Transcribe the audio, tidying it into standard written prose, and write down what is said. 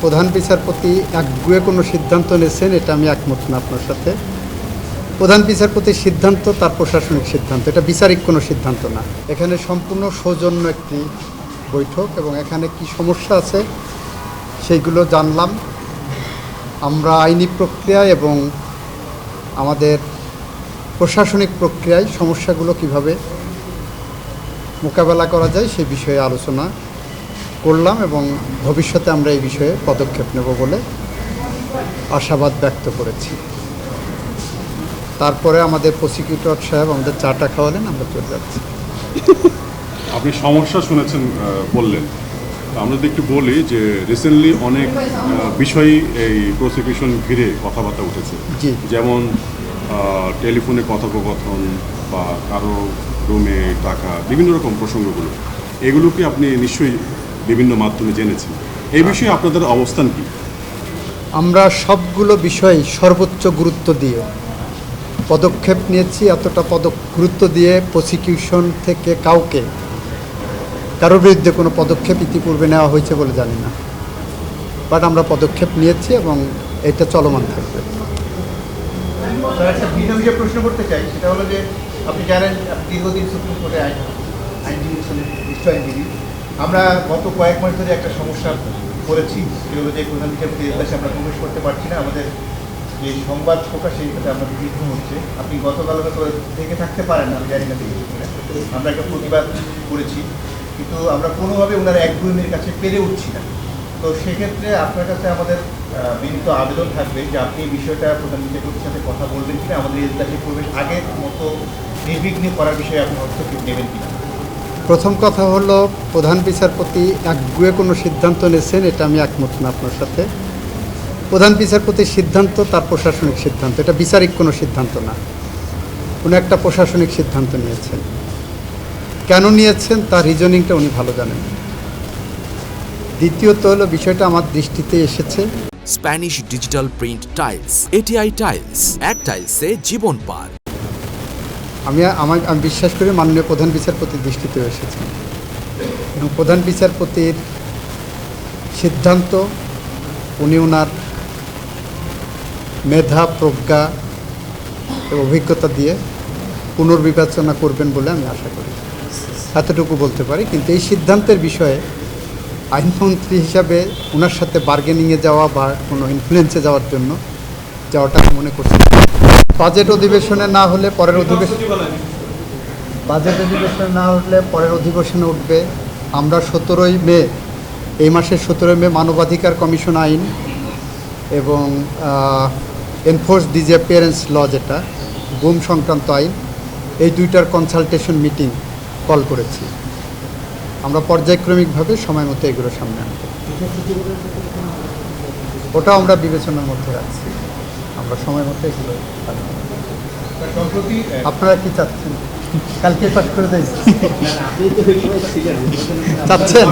প্রধান বিচারপতি একগুয়ে কোনো সিদ্ধান্ত নিয়েছেন, এটা আমি একমত না আপনার সাথে। প্রধান বিচারপতির সিদ্ধান্ত তার প্রশাসনিক সিদ্ধান্ত, এটা বিচারিক কোনো সিদ্ধান্ত না। এখানে সম্পূর্ণ সৌজন্য একটি বৈঠক এবং এখানে কি সমস্যা আছে সেইগুলো জানলাম। আমরা আইনি প্রক্রিয়ায় এবং আমাদের প্রশাসনিক প্রক্রিয়ায় সমস্যাগুলো কিভাবে মোকাবেলা করা যায় সেই বিষয়ে আলোচনা করলাম এবং ভবিষ্যতে আমরা এই বিষয়ে পদক্ষেপ নেব বলে আশাবাদ ব্যক্ত করেছি। তারপরে আমাদের প্রসিকিউটর সাহেব আমাদের চাটা খাওয়ালেন, আমরা চলে যাচ্ছি। আপনি সমস্যা শুনেছেন বললেন, আমরা যদি একটু বলি যে রিসেন্টলি অনেক বিষয়ই এই প্রসিকিউশন ঘিরে কথাবার্তা উঠেছে, জি, যেমন টেলিফোনে কথোপকথন বা কারো রুমে টাকা, বিভিন্ন রকম প্রসঙ্গগুলো, এগুলো কি আপনি নিশ্চয়ই বিভিন্ন মাধ্যমে জেনেছেন। এই বিষয়ে আপনাদের অবস্থান কি? আমরা সবগুলো বিষয়ে সর্বোচ্চ গুরুত্ব দিয়ে পদক্ষেপ নিয়েছি। এতটা গুরুত্ব দিয়ে প্রসিকিউশন থেকে কারোর বিরুদ্ধে কোনো পদক্ষেপ ইতিপূর্বে নেওয়া হয়েছে বলে জানি না, বাট আমরা পদক্ষেপ নিয়েছি এবং এটা চলমান থাকবে। একটা ভিন্ন বিষয়ে প্রশ্ন করতে চাই, সেটা হলো যে আপনি জানেন দীর্ঘদিন সুপ্রিম কোর্টে আইনজীবী ছিলেন, নিশ্চয় আইনজীবী। আমরা গত কয়েক মাস ধরে একটা সমস্যা করেছি, সেটা হলো যে প্রধান বিচারপতির দেশে আমরা প্রবেশ করতে পারছি না। আমাদের যে সংবাদ প্রকাশ সেই ক্ষেত্রে আমাদের বিঘ্ন হচ্ছে। আপনি গতকাল হয়তো থেকে থাকতে পারেন না, আমি জানি না দেখি। আমরা একটা প্রতিবাদ করেছি, কিন্তু আমরা কোনোভাবে ওনার একগুয়েমির কাছে পেরে উঠছি না। তো সেক্ষেত্রে আপনার কাছে আমাদের বিনীত আবেদন থাকবে যে আপনি এই বিষয়টা প্রধান বিচারপতির সাথে কথা বলবেন কিনা, আমাদের এজলাসে প্রবেশ আগের মতো নির্বিঘ্নে করার বিষয়ে আপনি হস্তক্ষেপ নেবেন কিনা। প্রথম কথা হলো, প্রধান বিচারপতি একগুয়ে কোনো সিদ্ধান্ত নিয়েছেন, এটা আমি একমত না আপনার সাথে। প্রধান বিচারপতির সিদ্ধান্ত তার প্রশাসনিক সিদ্ধান্ত, এটা বিচারিক কোনো সিদ্ধান্ত না। উনি একটা প্রশাসনিক সিদ্ধান্ত নিয়েছেন, কেন নিয়েছেন তার রিজনিংটা উনি ভালো জানেন। দ্বিতীয়ত হলো, বিষয়টা আমার দৃষ্টিতে এসেছে Spanish digital print tiles, ATI tiles, এক টাইলসে জীবন পার। আমি বিশ্বাস করি মাননীয় প্রধান বিচারপতির দৃষ্টিতেও এসেছে এবং প্রধান বিচারপতির সিদ্ধান্ত উনি ওনার মেধা, প্রজ্ঞা এবং অভিজ্ঞতা দিয়ে পুনর্বিবেচনা করবেন বলে আমি আশা করি। এতটুকু বলতে পারি। কিন্তু এই সিদ্ধান্তের বিষয়ে আইনমন্ত্রী হিসাবে ওনার সাথে বার্গেনিংয়ে যাওয়া বা কোনো ইনফ্লুয়েন্সে যাওয়ার জন্য যাওয়াটা আমি মনে করছি। বাজেট অধিবেশনে না হলে পরের অধিবেশনে উঠবে। আমরা 17ই মে, এই মাসের 17ই মে মানবাধিকার কমিশন আইন এবং এনফোর্স ডিসঅ্যাপিয়ারেন্স ল, যেটা গুম সংক্রান্ত আইন, এই দুইটার কনসালটেশন মিটিং কল করেছি। আমরা পর্যায়ক্রমিকভাবে সময় মতো এগুলো সামনে আনবো। ওটাও আমরা বিবেচনার মধ্যে রাখছি। আমরা সময় মতো এগুলো আপনারা কি চাচ্ছেন? কালকে পাঠ করে দিয়েছি চাচ্ছেন?